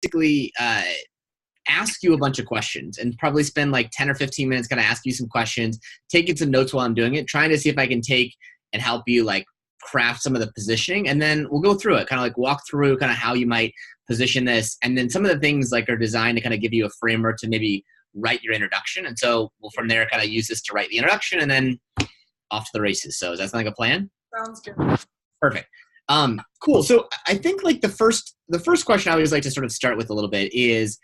basically ask you a bunch of questions and probably spend like 10 or 15 minutes kind of ask you some questions, taking some notes while I'm doing it, trying to see if I can take and help you like craft some of the positioning. And then we'll go through it, kind of like walk through kind of how you might position this. And then some of the things like are designed to kind of give you a framework to maybe write your introduction. And so we'll from there kind of use this to write the introduction and then off to the races. So does that sound like a plan? Sounds good. Perfect. Cool. So I think like the first question I always like to sort of start with a little bit is,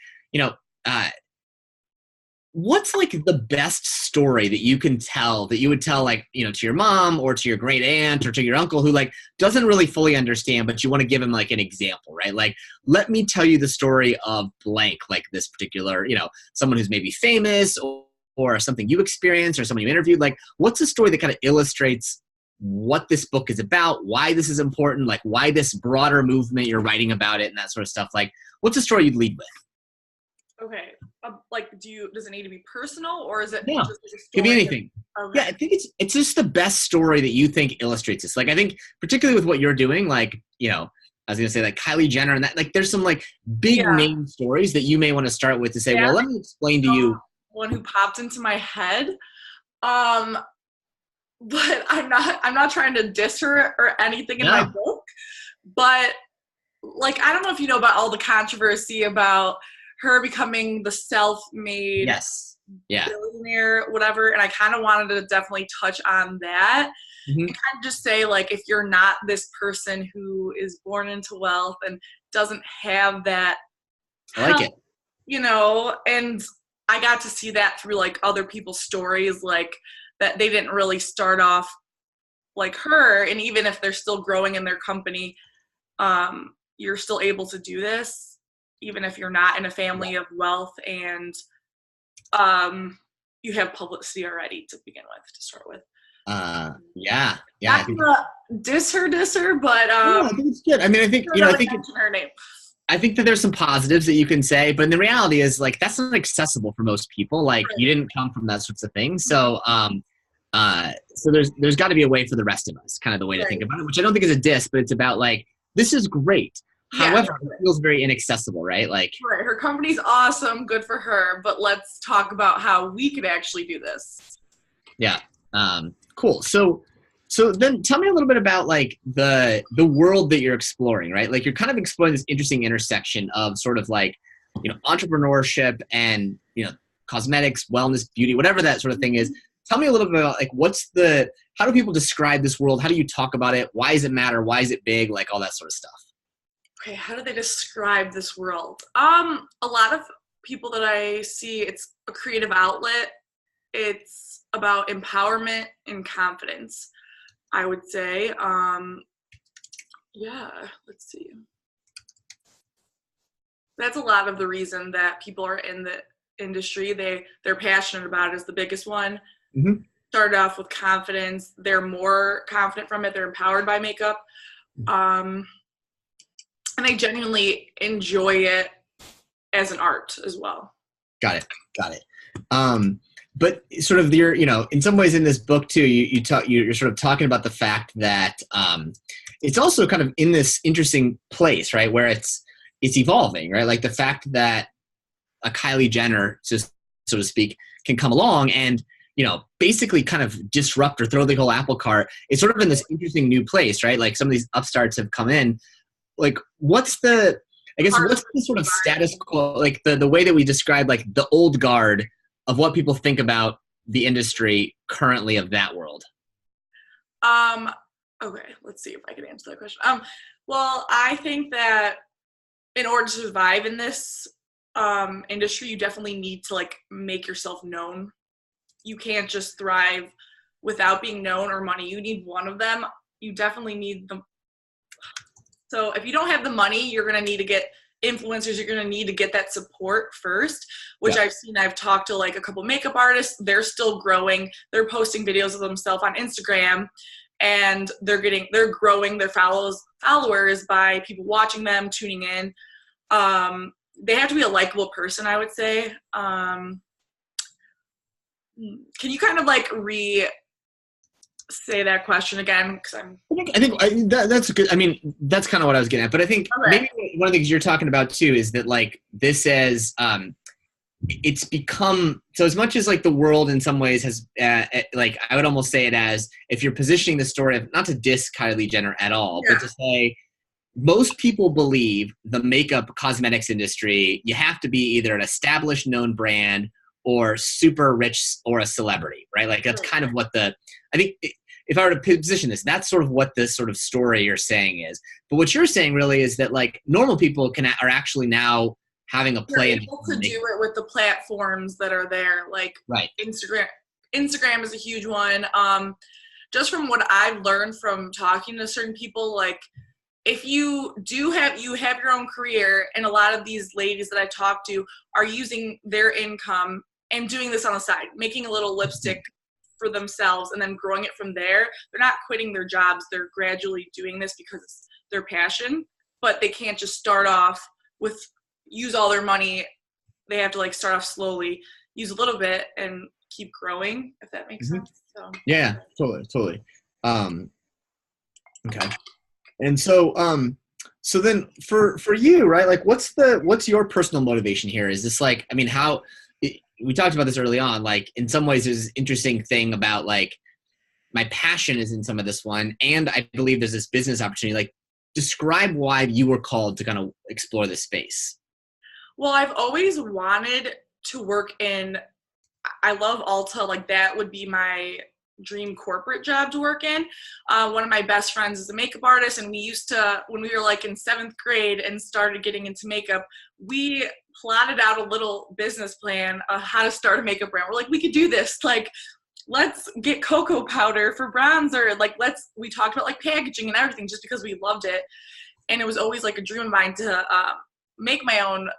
what's like the best story that you can tell that you would tell like, to your mom or to your great aunt or to your uncle who like doesn't really fully understand, but you want to give him like an example, right? Like, let me tell you the story of blank, like this particular, someone who's maybe famous or something you experienced or someone you interviewed. Like, what's a story that kind of illustrates what this book is about, why this is important, like why this broader movement you're writing about it and that sort of stuff. Like, what's a story you'd lead with? Okay. Like, does it need to be personal or is it Yeah. just a story? Could be anything. Okay. Yeah, I think it's just the best story that you think illustrates this. Like, I think particularly with what you're doing, like, I was going to say like Kylie Jenner and that, like, there's some like big name stories that you may want to start with to say, well, let me explain to you. One who popped into my head. But I'm not trying to diss her or anything in my book. But like, I don't know if you know about all the controversy about her becoming the self-made billionaire, whatever. And I kind of wanted to definitely touch on that. And kind of just say, like, if you're not this person who is born into wealth and doesn't have that, I like it. And I got to see that through like other people's stories, like that they didn't really start off like her. And even if they're still growing in their company, you're still able to do this, even if you're not in a family of wealth and you have publicity already to begin with, to start with. Yeah. Not to diss her, but I think it's good. I mean, I think her name. I think that there's some positives that you can say, but the reality is like that's not accessible for most people. Like you didn't come from that sorts of things, so so there's got to be a way for the rest of us, kind of the way to think about it, which I don't think is a diss, but it's about like this is great. However, it feels very inaccessible, right? Like, her company's awesome, good for her, but let's talk about how we could actually do this. Yeah. Cool. So then tell me a little bit about like the world that you're exploring, right? Like you're kind of exploring this interesting intersection of sort of like, entrepreneurship and, cosmetics, wellness, beauty, whatever that sort of thing is. Tell me a little bit about like, how do people describe this world? How do you talk about it? Why does it matter? Why is it big? Like all that sort of stuff. Okay, how do they describe this world? A lot of people that I see, it's a creative outlet. It's about empowerment and confidence, I would say. Let's see. That's a lot of the reason that people are in the industry. They're passionate about it is the biggest one. Started off with confidence. They're more confident from it. They're empowered by makeup. And they genuinely enjoy it as an art as well. Got it. But sort of in some ways in this book too, you're sort of talking about the fact that it's also kind of in this interesting place, right, where it's evolving, right? Like the fact that a Kylie Jenner, so to speak, can come along and basically kind of disrupt or throw the whole apple cart. It's sort of in this interesting new place, right? Like some of these upstarts have come in. Like what's the sort of status quo, like the way that we describe like the old guard of what people think about the industry currently of that world? Okay, let's see if I can answer that question. Well, I think that in order to survive in this industry, you definitely need to like make yourself known. You can't just thrive without being known or money. You need one of them. You definitely need them. So if you don't have the money, you're going to need to get influencers. You're going to need to get that support first, which I've seen. I've talked to like a couple makeup artists. They're still growing. They're posting videos of themselves on Instagram, and they're growing their followers by people watching them, tuning in. They have to be a likable person, I would say. Can you kind of like say that question again because I'm. That's good. I mean, that's kind of what I was getting at. But I think Okay. maybe one of the things you're talking about too is that like this as it's become so as much as like the world in some ways has like I would almost say it as if you're positioning the story of not to diss Kylie Jenner at all, Yeah. but to say most people believe the makeup cosmetics industry, you have to be either an established known brand or super rich or a celebrity, right? Like that's kind of what I think if I were to position this, that's sort of what this sort of story you're saying is. But what you're saying really is that like normal people are actually now having a You're play in able to do it with the platforms that are there, like right. Instagram. Instagram is a huge one. Just from what I've learned from talking to certain people, like if you have your own career, and a lot of these ladies that I talk to are using their income and doing this on the side, making a little lipstick for themselves and then growing it from there. They're not quitting their jobs. They're gradually doing this because it's their passion, but they can't just start off with use all their money. They have to like start off slowly, use a little bit and keep growing, if that makes sense. So yeah, totally. Okay. And so so then for you, right, like what's your personal motivation here? Is this like, I mean, we talked about this early on, like in some ways there's this interesting thing about like my passion is in some of this one, and I believe there's this business opportunity. Like describe why you were called to kind of explore this space. well, I've always wanted to work in, I love Ulta, like that would be my dream corporate job to work in. One of my best friends is a makeup artist, and we used to, when we were like in 7th grade and started getting into makeup, we plotted out a little business plan of how to start a makeup brand. We're like, we could do this, like let's get cocoa powder for bronzer, like we talked about like packaging and everything just because we loved it. And it was always like a dream of mine to make my own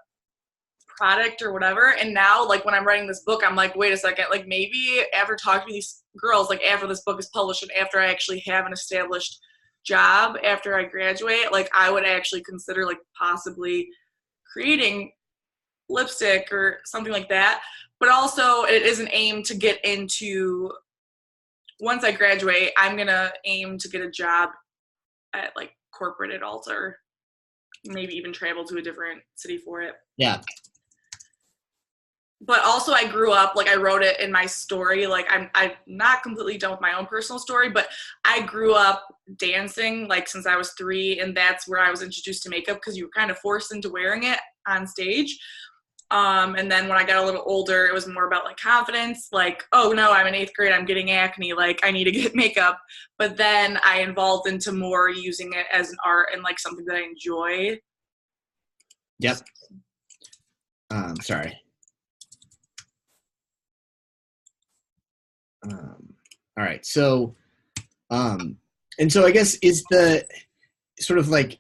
product or whatever. And now like when I'm writing this book, I'm like, wait a second, like maybe after talking to these girls, like after this book is published and after I actually have an established job after I graduate, like I would actually consider like possibly creating lipstick or something like that. But also it is an aim to get into, once I graduate, I'm gonna aim to get a job at like corporate at Ulta, or maybe even travel to a different city for it. Yeah. But also I grew up, like I wrote it in my story, like I'm not completely done with my own personal story, but I grew up dancing like since I was 3, and that's where I was introduced to makeup because you were kind of forced into wearing it on stage. And then when I got a little older, it was more about like confidence, like, oh no, I'm in 8th grade, I'm getting acne, like I need to get makeup. But then I evolved into more using it as an art and like something that I enjoy. Yep. Sorry. All right. So, and so I guess is the sort of like,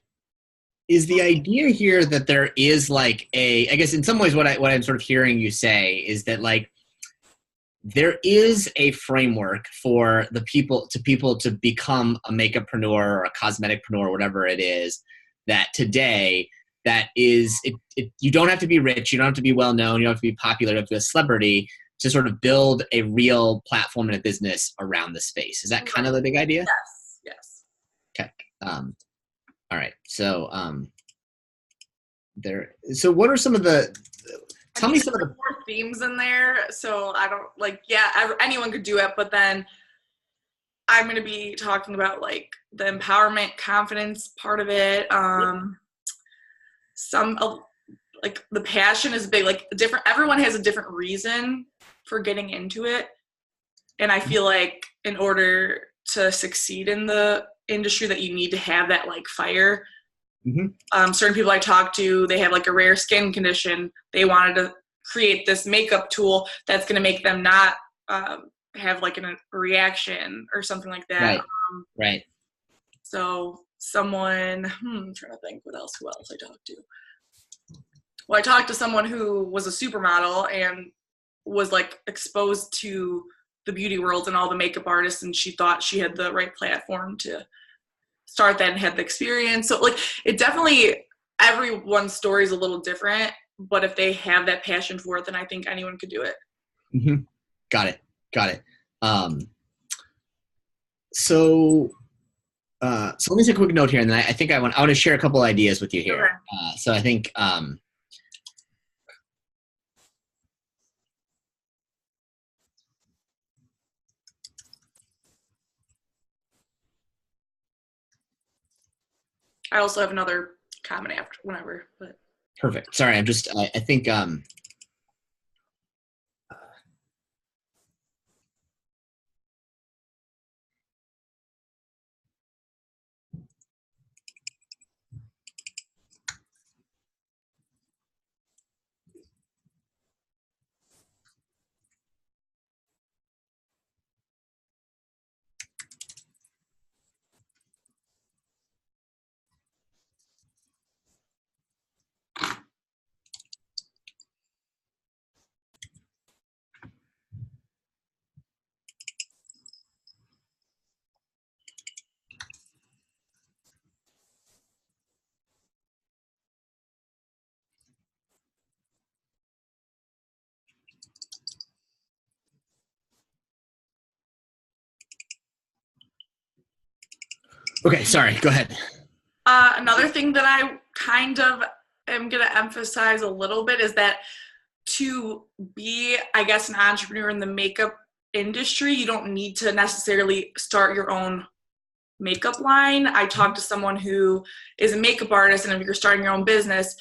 is the idea here that there is like I guess in some ways what I'm sort of hearing you say is that like there is a framework for people to become a makeupreneur or a cosmeticpreneur or whatever it is, that today that is you don't have to be rich, you don't have to be well known, you don't have to be popular, you don't have to be a celebrity to sort of build a real platform and a business around the space. Is that kind of the big idea? Yes. Okay. All right. So so what are some of the tell me some of the more themes in there, so I don't like, yeah, anyone could do it, but then I'm going to be talking about like the empowerment, confidence part of it. Some like the passion is big, like everyone has a different reason for getting into it. And I feel like in order to succeed in the industry that you need to have that like fire. Mm-hmm. Certain people I talked to, they have like a rare skin condition. They wanted to create this makeup tool that's going to make them not have like a reaction or something like that. Right. Right. So someone, I'm trying to think who else I talked to. Well, I talked to someone who was a supermodel and was like exposed to the beauty world and all the makeup artists, and she thought she had the right platform to start that and had the experience. So like it definitely, everyone's story is a little different, but if they have that passion for it, then I think anyone could do it. Mm-hmm. Got it. So so let me take a quick note here, and then I think I want to share a couple ideas with you here. Okay. So I think I also have another comment after whenever, but perfect. Sorry, I think okay. Sorry, go ahead. another thing that I kind of am going to emphasize a little bit is that to be, I guess, an entrepreneur in the makeup industry, you don't need to necessarily start your own makeup line. I talked to someone who is a makeup artist, and if you're starting your own business,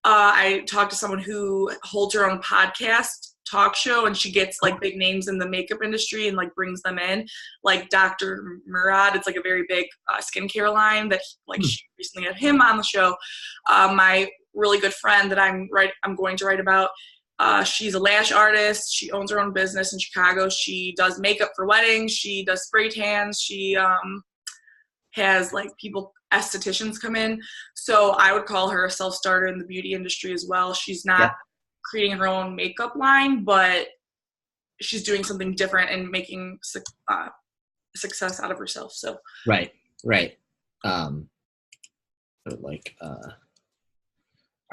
I talked to someone who holds her own podcast talk show, and she gets like big names in the makeup industry and like brings them in, like Dr. Murad. It's like a very big skincare line that like she recently had him on the show. My really good friend that I'm going to write about, she's a lash artist. She owns her own business in Chicago. She does makeup for weddings. She does spray tans. She has like estheticians come in. So I would call her a self-starter in the beauty industry as well. She's not creating her own makeup line, but she's doing something different and making success out of herself. So Right.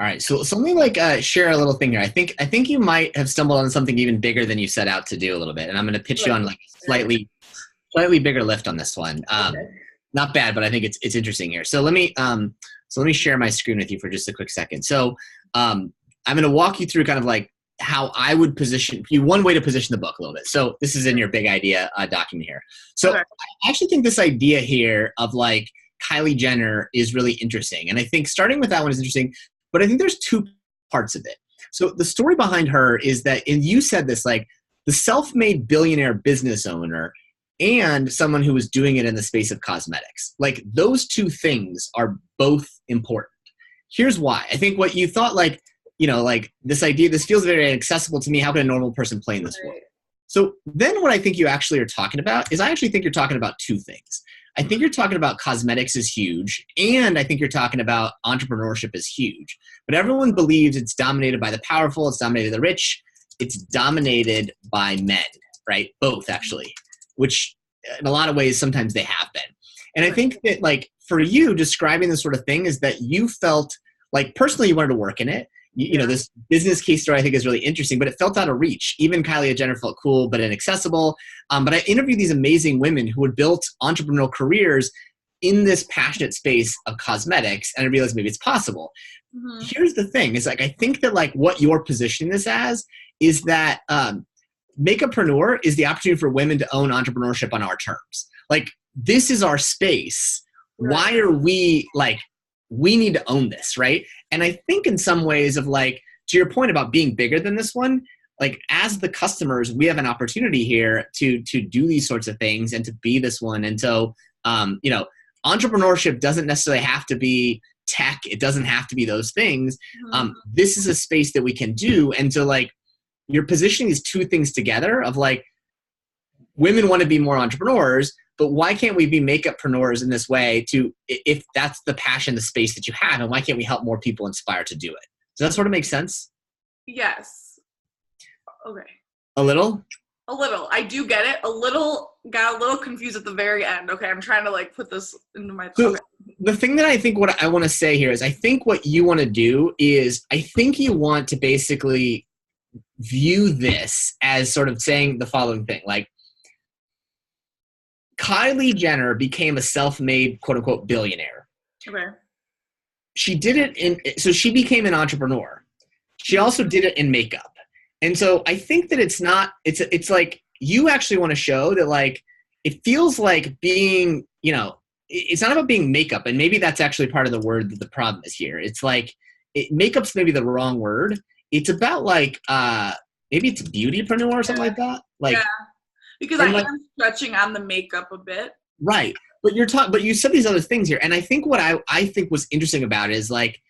All right, so let me share a little thing here. I think you might have stumbled on something even bigger than you set out to do a little bit, and I'm going to pitch you on like a slightly bigger lift on this one. Not bad, but I think it's interesting here. So let me share my screen with you for just a quick second. So I'm going to walk you through kind of like how I would position you, one way to position the book a little bit. So this is in your big idea document here. So I actually think this idea here of like Kylie Jenner is really interesting, and I think starting with that one is interesting. But I think there's two parts of it. So the story behind her is that, and you said this, like the self-made billionaire business owner and someone who was doing it in the space of cosmetics. Like those two things are both important. Here's why. I think what you thought, like, you know, like this idea, this feels very accessible to me. How can a normal person play in this world? So then what I think you actually are talking about is I actually think you're talking about two things. I think you're talking about cosmetics is huge, and I think you're talking about entrepreneurship is huge. But everyone believes it's dominated by the powerful, it's dominated by the rich, it's dominated by men, right? Both, actually, which in a lot of ways, sometimes they have been. And I think that, like, for you, describing this sort of thing is that you felt like personally you wanted to work in it. You know, this business case story I think is really interesting, but it felt out of reach. Even Kylie Jenner felt cool, but inaccessible. But I interviewed these amazing women who had built entrepreneurial careers in this passionate space of cosmetics, and I realized maybe it's possible. Mm-hmm. Here's the thing: is like I think that like what you're positioning this as is that Makeupreneur is the opportunity for women to own entrepreneurship on our terms. Like this is our space. Right. Why are we like? We need to own this, right? And I think in some ways of like, to your point about being bigger than this one, like as the customers, we have an opportunity here to do these sorts of things and to be this one. And so, you know, entrepreneurship doesn't necessarily have to be tech. It doesn't have to be those things. This is a space that we can do. And so like you're positioning these two things together of like, women want to be more entrepreneurs, but why can't we be makeupreneurs in this way to, if that's the passion, the space that you have, and why can't we help more people inspire to do it? Does that sort of make sense? Yes. Okay. A little? A little. I do get it. Got a little confused at the very end. Okay, I'm trying to like put this into my So the thing that I think what I want to say here is I think what you want to do is I think you want to basically view this as sort of saying the following thing, like, Kylie Jenner became a self-made, quote unquote, billionaire. Okay. She did it so she became an entrepreneur. She also did it in makeup. And so I think that it's like you actually want to show that like it feels like being, it's not about being makeup. And maybe that's actually part of the word that the problem is here. It's like makeup's maybe the wrong word. It's about like maybe it's beautypreneur or something like that. Like because I am stretching on the makeup a bit. Right. But you said these other things here. And I think what I think was interesting about it is like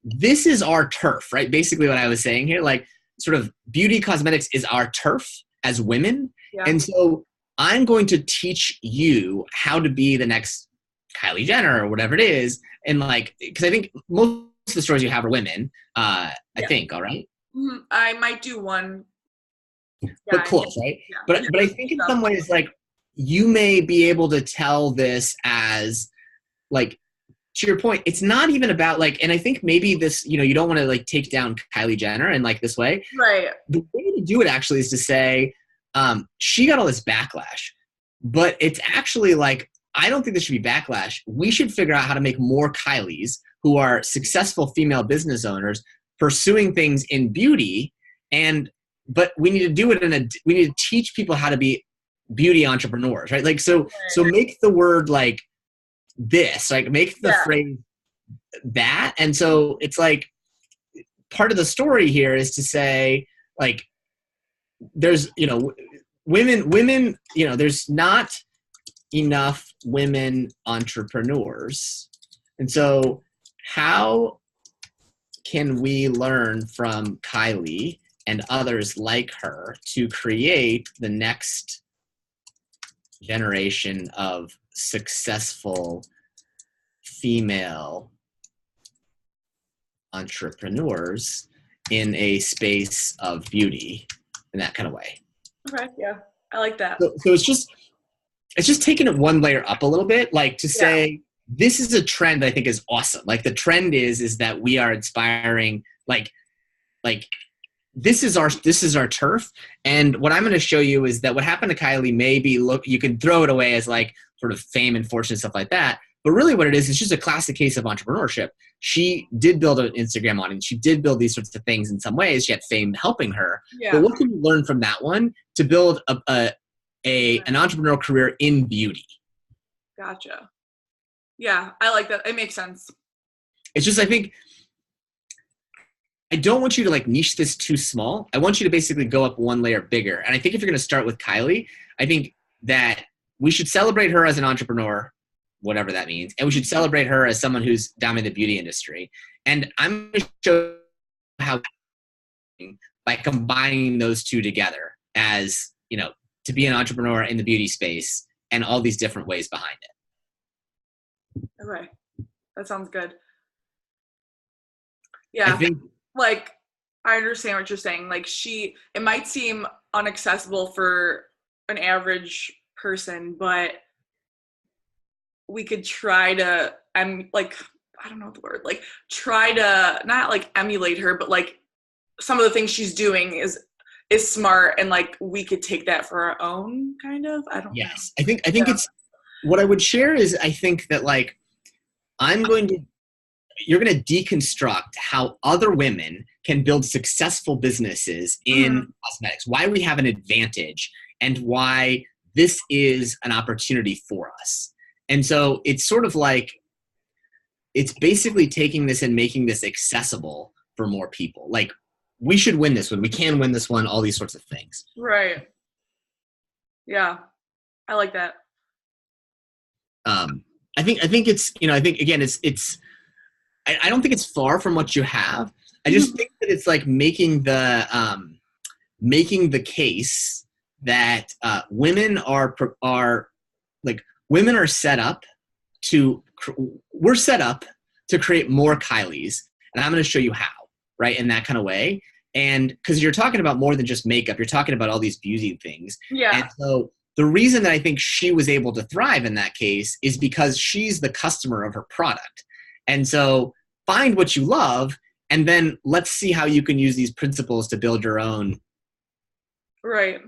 this is our turf, right? Basically what I was saying here, like sort of beauty cosmetics is our turf as women. Yeah. And so I'm going to teach you how to be the next Kylie Jenner or whatever it is. And like, because I think most of the stories you have are women, I think, all right? Mm-hmm. I might do one. But close, right? Yeah. But I think in some ways, like, you may be able to tell this as, like, to your point, it's not even about, like, and I think maybe this, you don't want to, like, take down Kylie Jenner in, like, this way. Right. The way to do it, actually, is to say, she got all this backlash. But it's actually, like, I don't think this should be backlash. We should figure out how to make more Kylies who are successful female business owners pursuing things in beauty, but we need to do it we need to teach people how to be beauty entrepreneurs, right? Like, so make the word like this, like make the phrase that. And so it's like part of the story here is to say, like, there's, women, there's not enough women entrepreneurs. And so how can we learn from Kylie and others like her to create the next generation of successful female entrepreneurs in a space of beauty in that kind of way? Okay, yeah, I like that. So it's just taking it one layer up a little bit, like to say, this is a trend that I think is awesome. Like the trend is that we are inspiring, like this is our turf. And what I'm going to show you is that what happened to Kylie, maybe you can throw it away as like sort of fame and fortune, stuff like that. But really what it is, it's just a classic case of entrepreneurship. She did build an Instagram audience. She did build these sorts of things in some ways. She had fame helping her. Yeah. But what can you learn from that one to build an entrepreneurial career in beauty? Gotcha. Yeah, I like that. It makes sense. It's just, I think, I don't want you to like niche this too small. I want you to basically go up one layer bigger. And I think if you're going to start with Kylie, I think that we should celebrate her as an entrepreneur, whatever that means. And we should celebrate her as someone who's dominated the beauty industry. And I'm going to show how by combining those two together as, to be an entrepreneur in the beauty space and all these different ways behind it. Okay. That sounds good. Yeah. I understand what you're saying. Like it might seem inaccessible for an average person, but we could try to, I don't know the word, like try to not like emulate her, but like some of the things she's doing is smart. And like, we could take that for our own kind of, I don't know. Yes. I think it's, what I would share is, I think that like, you're going to deconstruct how other women can build successful businesses in cosmetics, why we have an advantage, and why this is an opportunity for us. And so it's sort of like, it's basically taking this and making this accessible for more people. Like, we should win this one. We can win this one, all these sorts of things. Right. Yeah. I like that. I think it's, I think again, I don't think it's far from what you have. I just think that it's like making the case that women are set up we're set up to create more Kylies, and I'm going to show you how, right? In that kind of way. And because you're talking about more than just makeup, you're talking about all these beauty things. Yeah. And so the reason that I think she was able to thrive in that case is because she's the customer of her product. And so find what you love, and then let's see how you can use these principles to build your own. Right.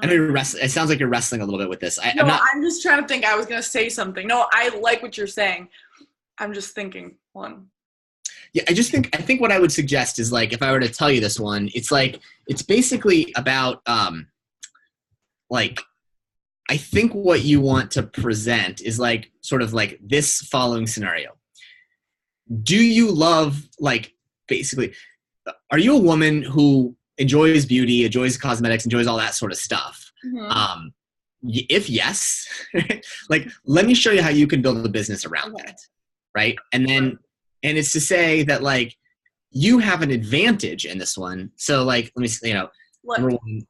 I know you're wrestling. It sounds like you're wrestling a little bit with this. I'm just trying to think. I was going to say something. No, I like what you're saying. I'm just thinking one. Yeah, I think what I would suggest is like, if I were to tell you this one, it's like, it's basically about, like, I think what you want to present is like, sort of like this following scenario. Do you love, like, basically, are you a woman who enjoys beauty, enjoys cosmetics, enjoys all that sort of stuff? Mm-hmm. If yes, like, let me show you how you can build a business around that, right? And then, and it's to say that, like, you have an advantage in this one. So, like, let me, number one,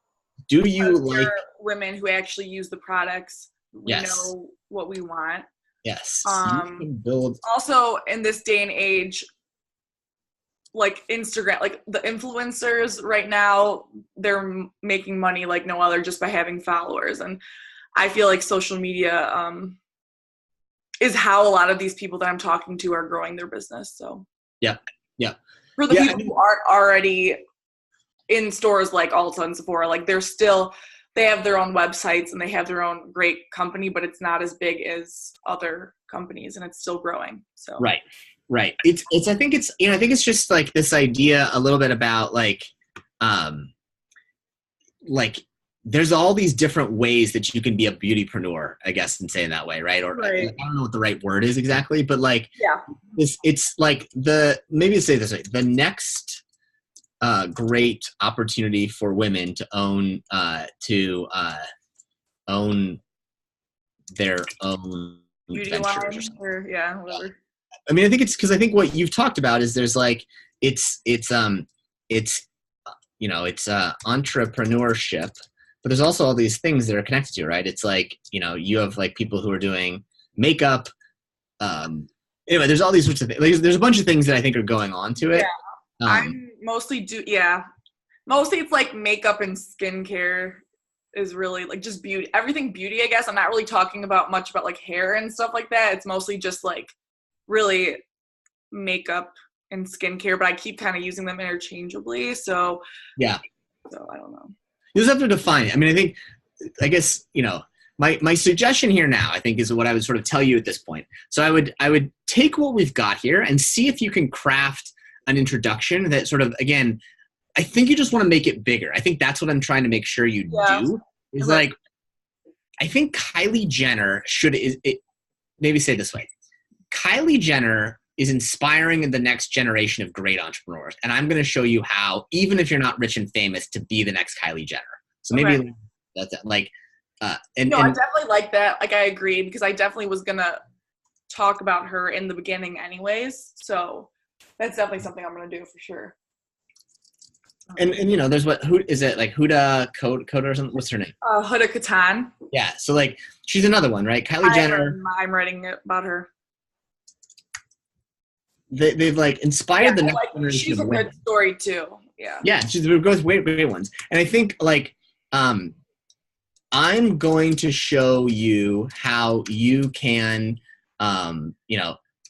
do you like women who actually use the products? We know what we want. Yes. You can build. Also, in this day and age, like Instagram, like the influencers right now, they're making money like no other just by having followers. And I feel like social media is how a lot of these people that I'm talking to are growing their business. So yeah. For the people who aren't already in stores like Ulta and Sephora, like they have their own websites and they have their own great company, but it's not as big as other companies and it's still growing. So Right. I think it's just like this idea a little bit about like there's all these different ways that you can be a beautypreneur, I guess, in saying that way, right? Or right. I don't know what the right word is exactly, but like, it's like maybe say this way, the next great opportunity for women to own their own beauty ventures line or whatever. I mean, I think it's because I think what you've talked about is there's like it's entrepreneurship, but there's also all these things that are connected to it, right? It's like, you have like people who are doing makeup. Anyway, there's all these sorts of things. There's a bunch of things that I think are going on to it. I'm mostly mostly it's like makeup and skincare is really like just beauty, everything beauty, I guess. I'm not really talking about much about like hair and stuff like that. It's mostly just like really makeup and skincare, but I keep kind of using them interchangeably. So so I don't know. You just have to define it. I mean, I guess, my suggestion here now, I think, is what I would sort of tell you at this point. So I would take what we've got here and see if you can craft an introduction that sort of, again, I think you just want to make it bigger. I think that's what I'm trying to make sure you do. Is like, I think Kylie Jenner maybe say it this way. Kylie Jenner is inspiring the next generation of great entrepreneurs. And I'm going to show you how, even if you're not rich and famous, to be the next Kylie Jenner. So maybe that's it. Like, I definitely like that. Like, I agree, because I definitely was going to talk about her in the beginning anyways. So that's definitely something I'm going to do for sure. And there's who is it, like Huda Coda or something? What's her name? Huda Katan. Yeah. So like, she's another one, right? Kylie Jenner. I'm writing about her. They've like inspired the next generation. She's a good story too. Yeah, she's both great ones. And I think like I'm going to show you how you can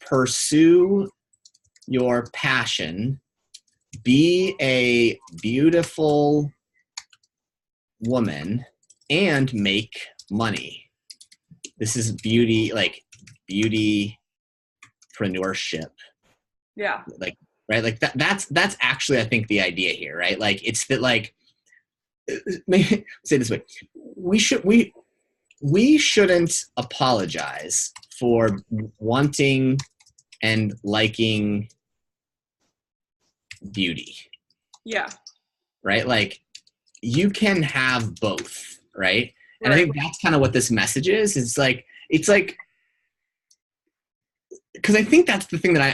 pursue your passion, be a beautiful woman, and make money. This is beautypreneurship. Yeah. Like, right. Like that's actually, I think, the idea here, right? Like, it's that, like, maybe say it this way. We shouldn't apologize for wanting and liking beauty. Yeah. Right. Like, you can have both. Right. And I think that's kind of what this message is. It's like, because I think that's the thing that I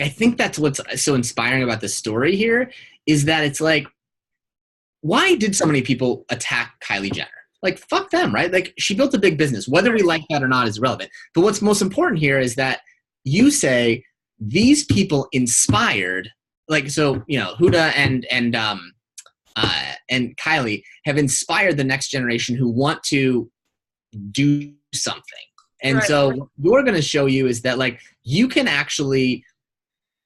think that's what's so inspiring about this story here, is that it's like, why did so many people attack Kylie Jenner? Like, fuck them, right? Like, she built a big business. Whether we like that or not is irrelevant. But what's most important here is that you say these people inspired, like, so, Huda and Kylie have inspired the next generation who want to do something. And so what we're going to show you is that, like, you can actually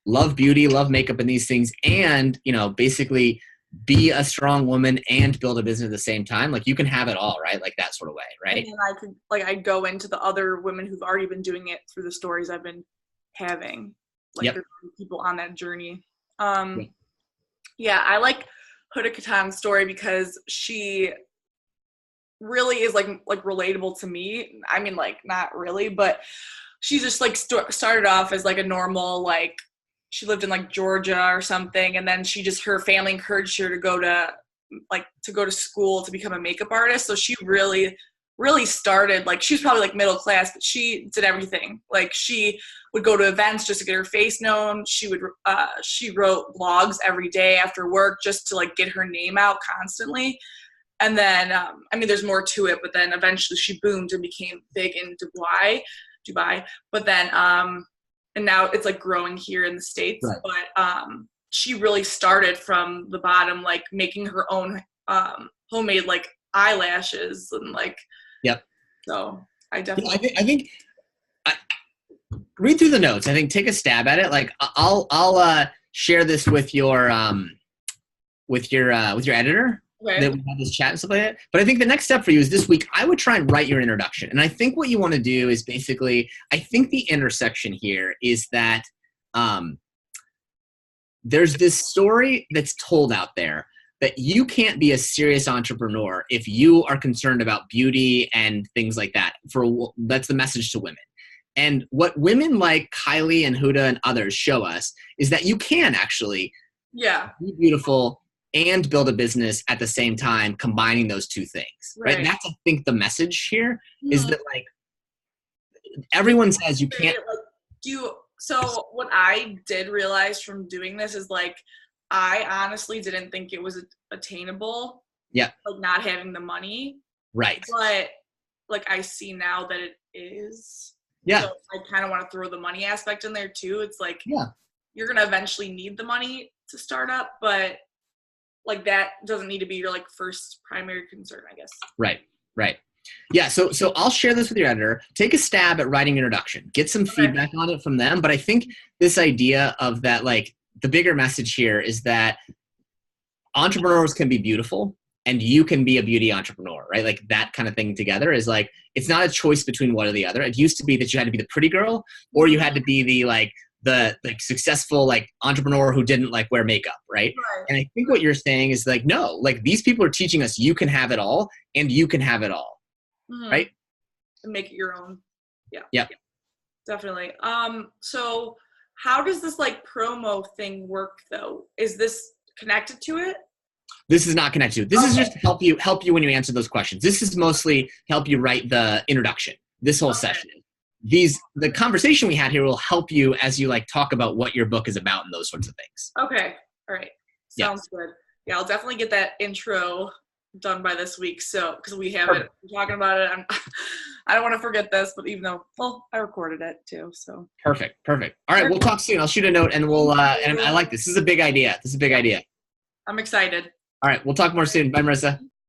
love beauty, love makeup and these things, and, basically be a strong woman and build a business at the same time. Like you can have it all, right? Like that sort of way, right? And then I could I'd go into the other women who've already been doing it through the stories I've been having. Like Yep. there's people on that journey. Yep. Yeah, I like Huda Katang's story because she really is like relatable to me. I mean, like not really, but she just like started off as like a normal, like she lived in like Georgia or something, and then her family encouraged her to go to school to become a makeup artist. So she really started, like she was probably like middle class, but she did everything. Like she would go to events just to get her face known. She wrote blogs every day after work just to like get her name out constantly. And then, I mean, there's more to it, but then eventually she boomed and became big in Dubai. But then, and now it's like growing here in the States. Right. But she really started from the bottom, like making her own homemade like eyelashes and like. Yep. So I definitely. I think read through the notes. I think take a stab at it. Like I'll share this with your editor. Okay. That we have this chat and stuff like that. But I think the next step for you is this week, I would try and write your introduction. And I think what you want to do is basically, I think the intersection here is that there's this story that's told out there that you can't be a serious entrepreneur if you are concerned about beauty and things like that. That's the message to women. And what women like Kylie and Huda and others show us is that you can actually be beautiful and build a business at the same time, combining those two things, right? And that's, I think, the message here is that like everyone says you can't. So what I did realize from doing this is like, I honestly didn't think it was attainable. Yeah. Like not having the money. Right. But like I see now that it is. Yeah. So I kind of want to throw the money aspect in there too. It's like, you're going to eventually need the money to start up, but like that doesn't need to be your like first primary concern, I guess. Right. Yeah. So I'll share this with your editor. Take a stab at writing introduction. Get some feedback on it from them. But I think this idea of that, like the bigger message here is that entrepreneurs can be beautiful and you can be a beauty entrepreneur, right? Like that kind of thing together is like, it's not a choice between one or the other. It used to be that you had to be the pretty girl or you had to be the successful like entrepreneur who didn't like wear makeup, right? And I think what you're saying is like, no, like these people are teaching us you can have it all and you can have it all, right? And make it your own. Yeah. Definitely. So how does this like promo thing work though? Is this connected to it? This is not connected to it. This is just to help you when you answer those questions. This is mostly help you write the introduction, this whole session. The conversation we had here will help you as you like talk about what your book is about and those sorts of things. Okay. All right. Sounds good. Yeah, I'll definitely get that intro done by this week. So, because we have it, we're talking about it. I don't want to forget this, but even though, I recorded it too. So perfect. All right. We'll talk soon. I'll shoot a note and we'll, and I like this. This is a big idea. I'm excited. All right. We'll talk more soon. Bye, Marissa.